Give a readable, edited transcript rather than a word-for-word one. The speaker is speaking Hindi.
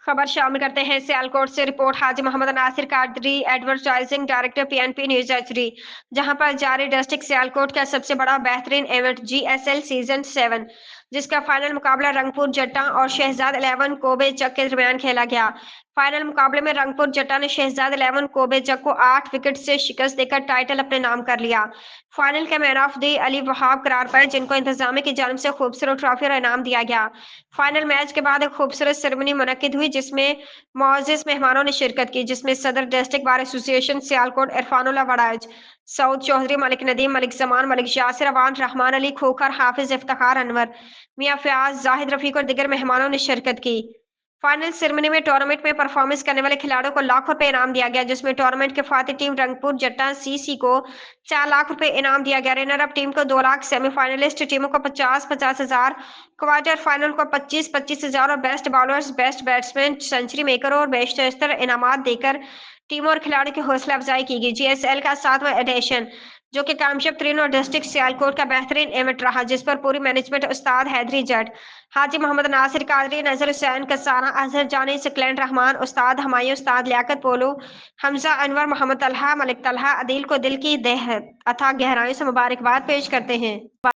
खबर शामिल करते हैं सियालकोट से report Haji Mohammad Nasir Qadri advertising director PNP news HD जहां पर जारी डिस्ट्रिक्ट सियालकोट का सबसे बड़ा बेहतरीन इवेंट जीएसएल सीजन 7 जिसका फाइनल मुकाबला रंगपुर जट्टा और शहजाद 11 कोबे जग के दरमियान खेला गया। फाइनल मुकाबले में रंगपुर जट्टा ने शहजाद 11 कोबे जग को 8 विकेट से शिकस्त देकर टाइटल अपने नाम कर लिया। फाइनल के man of the Ali Wahab करार पाए जिनको इंतजामिया की जानिब से खूबसूरत ट्रॉफी और इनाम दिया गया। फाइनल मैच के बाद एक खूबसूरत सेरेमनी मुनक्किद हुई जिसमें मुअज़्ज़िज़ मेहमानों ने शिरकत की, जिसमें Sadar district bar association Sialkot Irfanullah Waraich, Saud Chaudhry, Malik Nadeem, Malik Zaman, Malik Yasir Awan, Rehman Ali Khokhar, Hafiz Iftikhar Anwar, Mian Fayyaz, Zahid Rafiq और दिगर मेहमानों ने शिरकत की। फाइनल सेरेमनी में टूर्नामेंट में परफॉर्मेंस करने वाले खिलाड़ियों को लाखों रुपए इनाम दिया गया, जिसमें टूर्नामेंट के फातिह टीम रंगपुर जट्टा सीसी को 4 लाख रुपए इनाम दिया गया। रनर अप टीम को 2 लाख, सेमीफाइनलिस्ट टीमों को 50-50 हजार, क्वार्टर फाइनल को 25-25 हजार और best bowlers, best batsman, century maker और बेशतर इनामात देकर टीमों और खिलाड़ियों की हौसला अफजाई की गई। जीएसएल का 7वां एडिशन जो कि कामयाब तरीन और डिस्ट्रिक्ट सियालकोट का बेहतरीन इवेंट रहा, जिस पर पूरी मैनेजमेंट उस्ताद हैदरी जट, हाजी मोहम्मद नासिर कादरी, नजर हुसैन कसाना, अजहर जानी, सकलैन रहमान, उस्ताद हमायूं, उस्ताद लियाकत पोलो, हमजा अनवर, मोहम्मद तलहा, मलिक तलहा, अदील को दिल की देह अथा गहराइयों से मुबारकबाद पेश करते हैं।